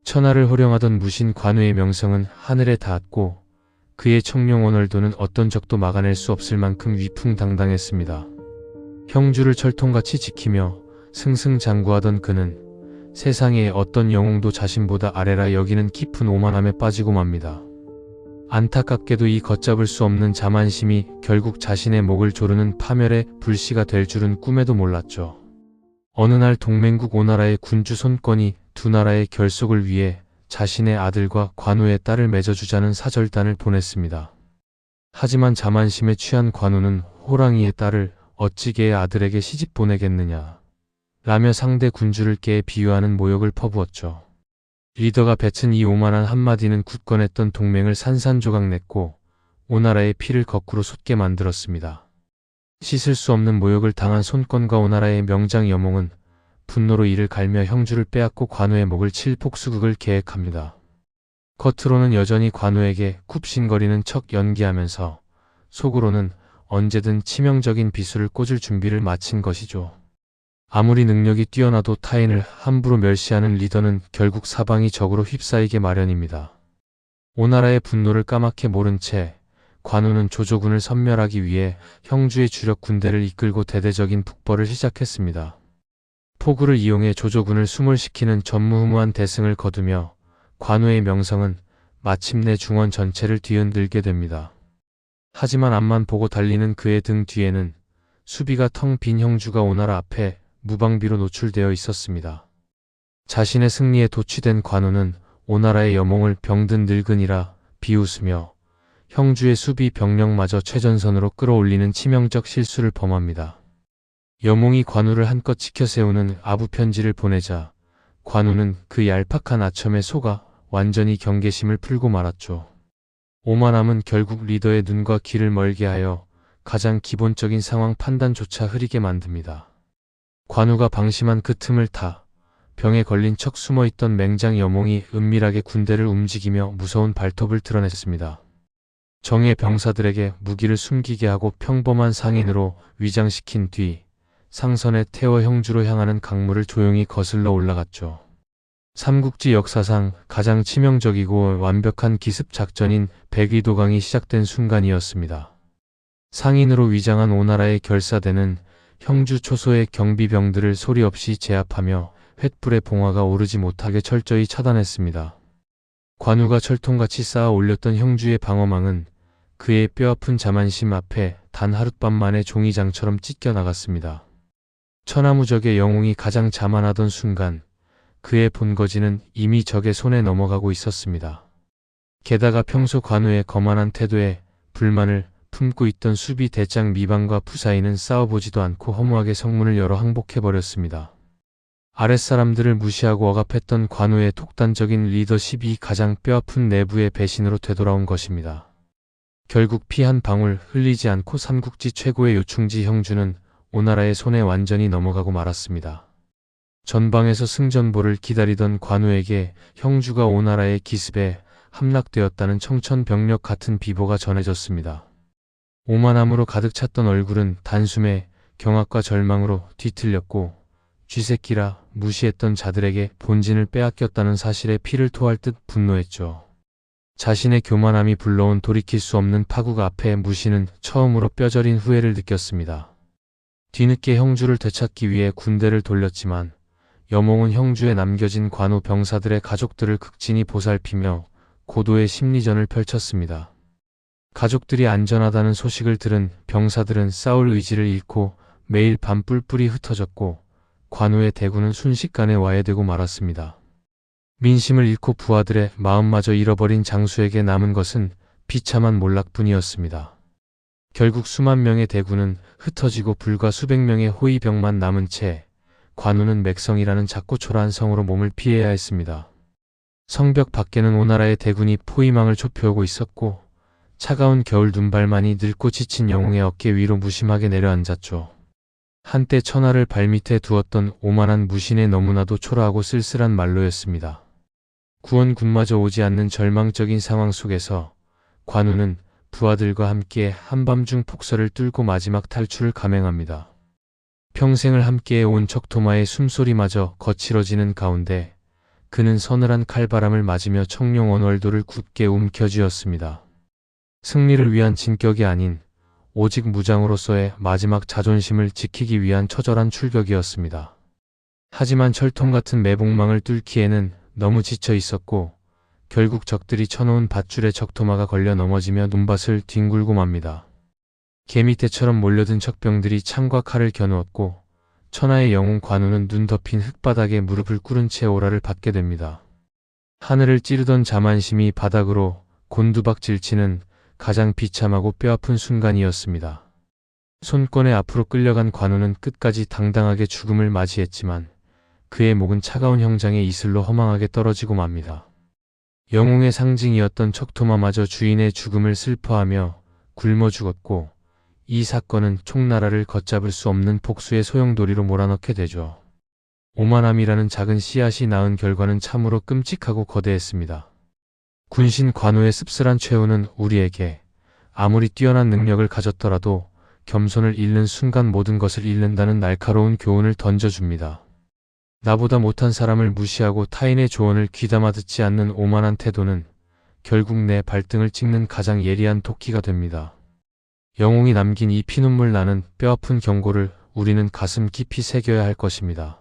천하를 호령하던 무신 관우의 명성은 하늘에 닿았고 그의 청룡 오늘도는 어떤 적도 막아낼 수 없을 만큼 위풍당당했습니다. 형주를 철통같이 지키며 승승장구하던 그는 세상의 어떤 영웅도 자신보다 아래라 여기는 깊은 오만함에 빠지고 맙니다. 안타깝게도 이 걷잡을 수 없는 자만심이 결국 자신의 목을 조르는 파멸의 불씨가 될 줄은 꿈에도 몰랐죠. 어느 날 동맹국 오나라의 군주 손권이 두 나라의 결속을 위해 자신의 아들과 관우의 딸을 맺어주자는 사절단을 보냈습니다. 하지만 자만심에 취한 관우는 호랑이의 딸을 어찌 개의 아들에게 시집 보내겠느냐 라며 상대 군주를 개에 비유하는 모욕을 퍼부었죠. 리더가 뱉은 이 오만한 한마디는 굳건했던 동맹을 산산조각냈고 오나라의 피를 거꾸로 솟게 만들었습니다. 씻을 수 없는 모욕을 당한 손권과 오나라의 명장 여몽은 분노로 이를 갈며 형주를 빼앗고 관우의 목을 칠 폭수극을 계획합니다. 겉으로는 여전히 관우에게 굽신거리는 척 연기하면서 속으로는 언제든 치명적인 비수를 꽂을 준비를 마친 것이죠. 아무리 능력이 뛰어나도 타인을 함부로 멸시하는 리더는 결국 사방이 적으로 휩싸이게 마련입니다. 오나라의 분노를 까맣게 모른 채 관우는 조조군을 섬멸하기 위해 형주의 주력 군대를 이끌고 대대적인 북벌을 시작했습니다. 포구를 이용해 조조군을 수몰시키는 전무후무한 대승을 거두며 관우의 명성은 마침내 중원 전체를 뒤흔들게 됩니다. 하지만 앞만 보고 달리는 그의 등 뒤에는 수비가 텅 빈 형주가 오나라 앞에 무방비로 노출되어 있었습니다. 자신의 승리에 도취된 관우는 오나라의 여몽을 병든 늙은이라 비웃으며 형주의 수비 병력마저 최전선으로 끌어올리는 치명적 실수를 범합니다. 여몽이 관우를 한껏 지켜세우는 아부편지를 보내자 관우는 그 얄팍한 아첨에 속아 완전히 경계심을 풀고 말았죠. 오만함은 결국 리더의 눈과 귀를 멀게 하여 가장 기본적인 상황 판단조차 흐리게 만듭니다. 관우가 방심한 그 틈을 타 병에 걸린 척 숨어있던 맹장 여몽이 은밀하게 군대를 움직이며 무서운 발톱을 드러냈습니다. 정예 병사들에게 무기를 숨기게 하고 평범한 상인으로 위장시킨 뒤 상선에 태워 형주로 향하는 강물을 조용히 거슬러 올라갔죠. 삼국지 역사상 가장 치명적이고 완벽한 기습 작전인 백의도강이 시작된 순간이었습니다. 상인으로 위장한 오나라의 결사대는 형주 초소의 경비병들을 소리 없이 제압하며 횃불의 봉화가 오르지 못하게 철저히 차단했습니다. 관우가 철통같이 쌓아 올렸던 형주의 방어망은 그의 뼈아픈 자만심 앞에 단 하룻밤 만에 종이장처럼 찢겨나갔습니다. 천하무적의 영웅이 가장 자만하던 순간 그의 본거지는 이미 적의 손에 넘어가고 있었습니다. 게다가 평소 관우의 거만한 태도에 불만을 품고 있던 수비 대장 미방과 푸사이는 싸워보지도 않고 허무하게 성문을 열어 항복해버렸습니다. 아랫사람들을 무시하고 억압했던 관우의 독단적인 리더십이 가장 뼈아픈 내부의 배신으로 되돌아온 것입니다. 결국 피 한 방울 흘리지 않고 삼국지 최고의 요충지 형주는 오나라의 손에 완전히 넘어가고 말았습니다. 전방에서 승전보를 기다리던 관우에게 형주가 오나라의 기습에 함락되었다는 청천벽력 같은 비보가 전해졌습니다. 오만함으로 가득 찼던 얼굴은 단숨에 경악과 절망으로 뒤틀렸고 쥐새끼라 무시했던 자들에게 본진을 빼앗겼다는 사실에 피를 토할 듯 분노했죠. 자신의 교만함이 불러온 돌이킬 수 없는 파국 앞에 무신은 처음으로 뼈저린 후회를 느꼈습니다. 뒤늦게 형주를 되찾기 위해 군대를 돌렸지만 여몽은 형주에 남겨진 관우 병사들의 가족들을 극진히 보살피며 고도의 심리전을 펼쳤습니다. 가족들이 안전하다는 소식을 들은 병사들은 싸울 의지를 잃고 매일 밤 뿔뿔이 흩어졌고 관우의 대군은 순식간에 와해되고 말았습니다. 민심을 잃고 부하들의 마음마저 잃어버린 장수에게 남은 것은 비참한 몰락뿐이었습니다. 결국 수만 명의 대군은 흩어지고 불과 수백 명의 호위병만 남은 채 관우는 맥성이라는 작고 초라한 성으로 몸을 피해야 했습니다. 성벽 밖에는 오나라의 대군이 포위망을 좁혀오고 있었고 차가운 겨울 눈발만이 늙고 지친 영웅의 어깨 위로 무심하게 내려앉았죠. 한때 천하를 발밑에 두었던 오만한 무신의 너무나도 초라하고 쓸쓸한 말로였습니다. 구원군마저 오지 않는 절망적인 상황 속에서 관우는 부하들과 함께 한밤중 폭설을 뚫고 마지막 탈출을 감행합니다. 평생을 함께해 온 척토마의 숨소리마저 거칠어지는 가운데 그는 서늘한 칼바람을 맞으며 청룡 언월도를 굳게 움켜쥐었습니다. 승리를 위한 진격이 아닌 오직 무장으로서의 마지막 자존심을 지키기 위한 처절한 출격이었습니다. 하지만 철통 같은 매복망을 뚫기에는 너무 지쳐 있었고 결국 적들이 쳐놓은 밧줄에 적토마가 걸려 넘어지며 눈밭을 뒹굴고 맙니다. 개미떼처럼 몰려든 적병들이 창과 칼을 겨누었고 천하의 영웅 관우는 눈 덮인 흙바닥에 무릎을 꿇은 채 오라를 받게 됩니다. 하늘을 찌르던 자만심이 바닥으로 곤두박질치는 가장 비참하고 뼈아픈 순간이었습니다. 손권의 앞으로 끌려간 관우는 끝까지 당당하게 죽음을 맞이했지만 그의 목은 차가운 형장의 이슬로 허망하게 떨어지고 맙니다. 영웅의 상징이었던 척토마마저 주인의 죽음을 슬퍼하며 굶어 죽었고 이 사건은 총나라를 걷잡을 수 없는 복수의 소용돌이로 몰아넣게 되죠. 오만함이라는 작은 씨앗이 낳은 결과는 참으로 끔찍하고 거대했습니다. 군신 관우의 씁쓸한 최후는 우리에게 아무리 뛰어난 능력을 가졌더라도 겸손을 잃는 순간 모든 것을 잃는다는 날카로운 교훈을 던져줍니다. 나보다 못한 사람을 무시하고 타인의 조언을 귀담아 듣지 않는 오만한 태도는 결국 내 발등을 찍는 가장 예리한 도끼가 됩니다. 영웅이 남긴 이 피눈물 나는 뼈아픈 경고를 우리는 가슴 깊이 새겨야 할 것입니다.